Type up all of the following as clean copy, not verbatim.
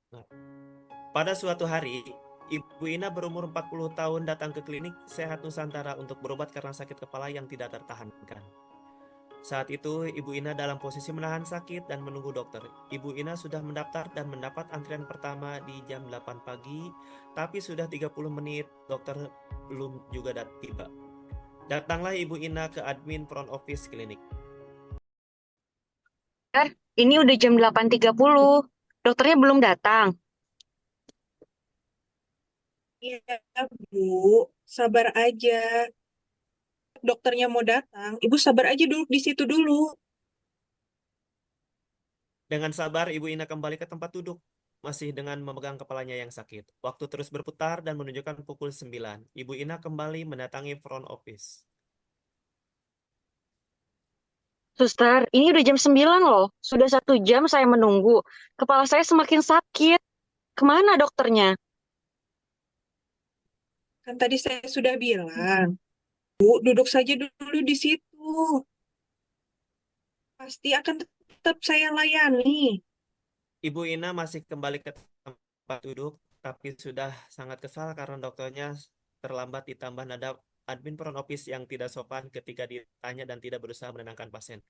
Nah, pada suatu hari, Ibu Ina berumur 40 tahun datang ke klinik Sehat Nusantara untuk berobat karena sakit kepala yang tidak tertahankan. Saat itu, Ibu Ina dalam posisi menahan sakit dan menunggu dokter. Ibu Ina sudah mendaftar dan mendapat antrian pertama di jam 8 pagi, tapi sudah 30 menit dokter belum juga tiba. Datanglah Ibu Ina ke admin front office klinik. Dokter, ini udah jam 8.30. Dokternya belum datang. Iya, Bu. Sabar aja. Dokternya mau datang. Ibu sabar aja dulu di situ dulu. Dengan sabar, Ibu Ina kembali ke tempat duduk, masih dengan memegang kepalanya yang sakit. Waktu terus berputar dan menunjukkan pukul 9. Ibu Ina kembali mendatangi front office. Suster, ini udah jam 9 loh. Sudah 1 jam saya menunggu. Kepala saya semakin sakit. Kemana dokternya? Kan tadi saya sudah bilang. Bu, duduk saja dulu di situ. Pasti akan tetap saya layani. Ibu Ina masih kembali ke tempat duduk, tapi sudah sangat kesal karena dokternya terlambat ditambah nada admin front office yang tidak sopan ketika ditanya dan tidak berusaha menenangkan pasien.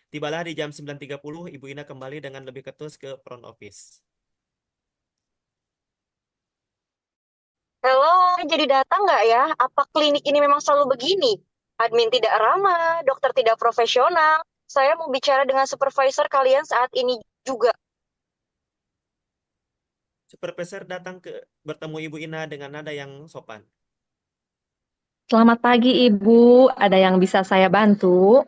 Tibalah di jam 9.30, Ibu Ina kembali dengan lebih ketus ke front office. Halo, jadi datang nggak ya? Apa klinik ini memang selalu begini? Admin tidak ramah, dokter tidak profesional. Saya mau bicara dengan supervisor kalian saat ini juga. Supervisor datang ke bertemu Ibu Ina dengan nada yang sopan. Selamat pagi, Ibu. Ada yang bisa saya bantu?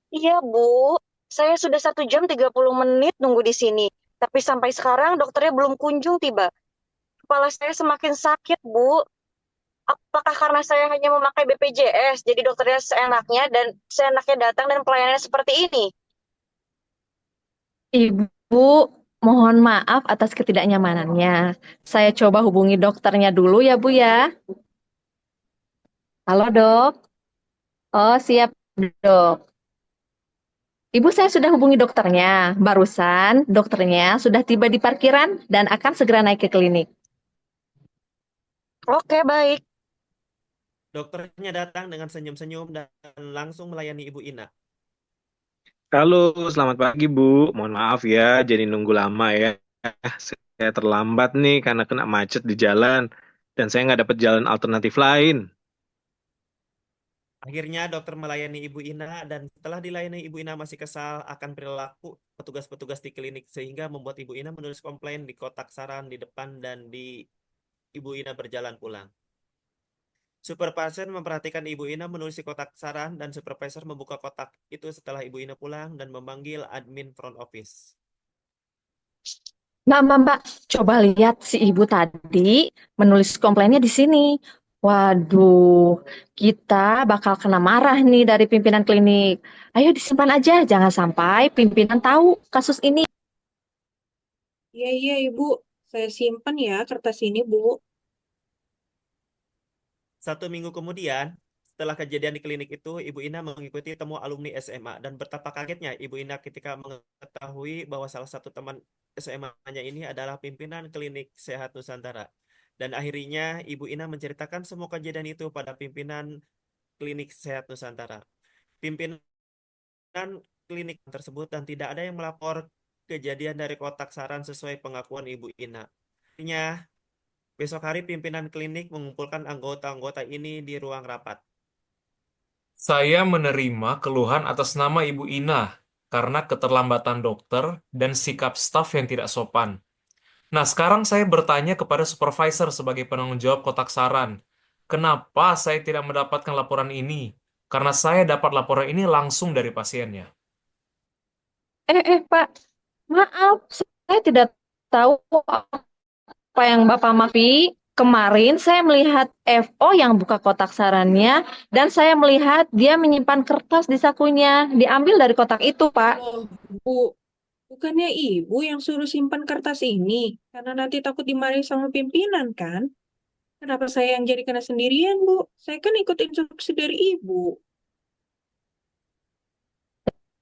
Iya, Bu. Saya sudah 1 jam 30 menit nunggu di sini. Tapi sampai sekarang dokternya belum kunjung tiba. Kepala saya semakin sakit, Bu. Apakah karena saya hanya memakai BPJS, jadi dokternya seenaknya dan seenaknya datang dan pelayanannya seperti ini? Ibu, mohon maaf atas ketidaknyamanannya. Saya coba hubungi dokternya dulu ya, Bu ya. Halo, Dok. Oh, siap, Dok. Ibu, saya sudah hubungi dokternya. Barusan, dokternya sudah tiba di parkiran dan akan segera naik ke klinik. Oke, baik. Dokternya datang dengan senyum-senyum dan langsung melayani Ibu Ina. Halo, selamat pagi Bu. Mohon maaf ya, jadi nunggu lama ya. Saya terlambat nih karena kena macet di jalan dan saya nggak dapat jalan alternatif lain. Akhirnya dokter melayani Ibu Ina dan setelah dilayani Ibu Ina masih kesal akan perilaku petugas-petugas di klinik sehingga membuat Ibu Ina menulis komplain di kotak saran di depan dan di Ibu Ina berjalan pulang. Supervisor memperhatikan Ibu Ina menulis di kotak saran dan supervisor membuka kotak itu setelah Ibu Ina pulang dan memanggil admin front office. Mbak, coba lihat si ibu tadi menulis komplainnya di sini. Waduh, kita bakal kena marah nih dari pimpinan klinik. Ayo disimpan aja, jangan sampai pimpinan tahu kasus ini. Iya, iya, Ibu. Saya simpan ya kertas ini, Bu. 1 minggu kemudian, setelah kejadian di klinik itu, Ibu Ina mengikuti temu alumni SMA dan betapa kagetnya Ibu Ina ketika mengetahui bahwa salah satu teman SMA-nya ini adalah pimpinan klinik Sehat Nusantara. Dan akhirnya Ibu Ina menceritakan semua kejadian itu pada pimpinan klinik Sehat Nusantara. Pimpinan klinik tersebut dan tidak ada yang melapor kejadian dari kotak saran sesuai pengakuan Ibu Ina. Akhirnya, besok hari pimpinan klinik mengumpulkan anggota-anggota ini di ruang rapat. Saya menerima keluhan atas nama Ibu Ina karena keterlambatan dokter dan sikap staf yang tidak sopan. Nah, sekarang saya bertanya kepada supervisor sebagai penanggung jawab kotak saran. Kenapa saya tidak mendapatkan laporan ini? Karena saya dapat laporan ini langsung dari pasiennya. Pak, maaf, saya tidak tahu apa yang Bapak maksud. Kemarin saya melihat FO yang buka kotak sarannya dan saya melihat dia menyimpan kertas di sakunya. Diambil dari kotak itu, Pak. Loh, Bu. Bukannya Ibu yang suruh simpan kertas ini? Karena nanti takut dimarahi sama pimpinan, kan? Kenapa saya yang jadi kena sendirian, Bu? Saya kan ikut instruksi dari Ibu.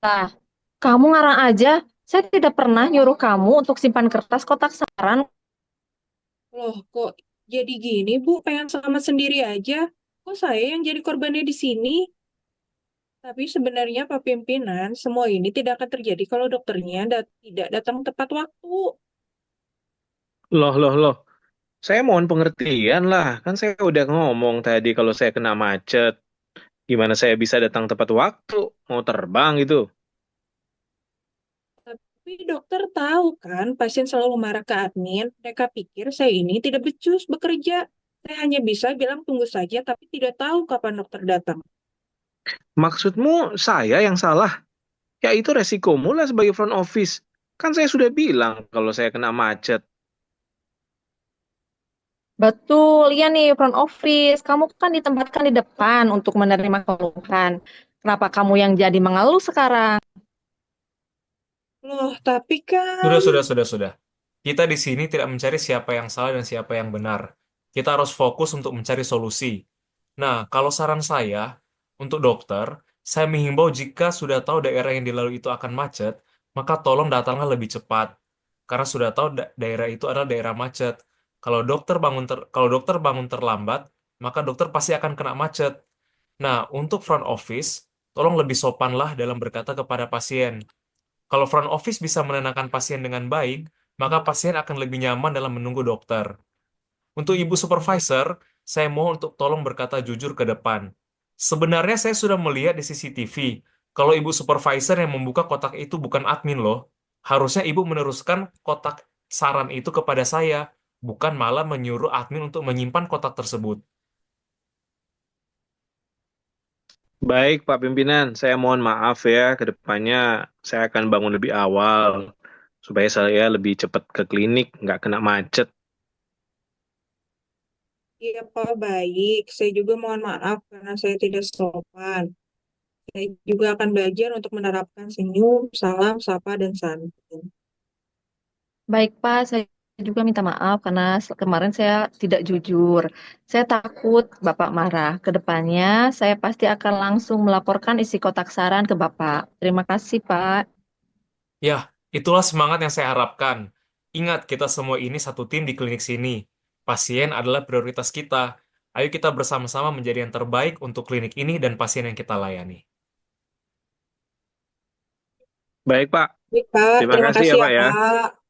Nah, kamu ngarang aja. Saya tidak pernah nyuruh kamu untuk simpan kertas kotak saran. Loh, kok jadi gini, Bu? Pengen selamat sendiri aja. Kok saya yang jadi korbannya di sini? Tapi sebenarnya Pak Pimpinan, semua ini tidak akan terjadi kalau dokternya tidak datang tepat waktu. Loh, loh, loh. Saya mohon pengertian lah. Kan saya udah ngomong tadi kalau saya kena macet. Gimana saya bisa datang tepat waktu? Mau terbang gitu. Tapi dokter tahu kan, pasien selalu marah ke admin. Mereka pikir saya ini tidak becus bekerja. Saya hanya bisa bilang tunggu saja, tapi tidak tahu kapan dokter datang. Maksudmu saya yang salah? Ya itu resikomu lah sebagai front office. Kan saya sudah bilang kalau saya kena macet. Betul, iya nih front office. Kamu kan ditempatkan di depan untuk menerima keluhan. Kenapa kamu yang jadi mengeluh sekarang? Loh, tapi Sudah, kan... sudah, sudah, sudah. Kita di sini tidak mencari siapa yang salah dan siapa yang benar. Kita harus fokus untuk mencari solusi. Nah, kalau saran saya untuk dokter, saya menghimbau jika sudah tahu daerah yang dilalui itu akan macet, maka tolong datanglah lebih cepat. Karena sudah tahu daerah itu adalah daerah macet. Kalau dokter bangun terlambat, maka dokter pasti akan kena macet. Nah, untuk front office, tolong lebih sopanlah dalam berkata kepada pasien. Kalau front office bisa menenangkan pasien dengan baik, maka pasien akan lebih nyaman dalam menunggu dokter. Untuk ibu supervisor, saya mohon untuk tolong berkata jujur ke depan. Sebenarnya saya sudah melihat di CCTV, kalau ibu supervisor yang membuka kotak itu bukan admin loh. Harusnya ibu meneruskan kotak saran itu kepada saya, bukan malah menyuruh admin untuk menyimpan kotak tersebut. Baik, Pak Pimpinan, saya mohon maaf ya. Ke depannya saya akan bangun lebih awal supaya saya lebih cepat ke klinik, nggak kena macet. Iya, Pak, baik. Saya juga mohon maaf karena saya tidak sopan. Saya juga akan belajar untuk menerapkan senyum, salam, sapa, dan santun. Baik, Pak, saya juga minta maaf karena kemarin saya tidak jujur. Saya takut Bapak marah. Kedepannya saya pasti akan langsung melaporkan isi kotak saran ke Bapak. Terima kasih, Pak. Ya, itulah semangat yang saya harapkan. Ingat, kita semua ini satu tim di klinik sini. Pasien adalah prioritas kita. Ayo kita bersama-sama menjadi yang terbaik untuk klinik ini dan pasien yang kita layani. Baik, Pak. Baik, Pak. Terima Terima kasih ya, kasih ya, Pak ya. Pak.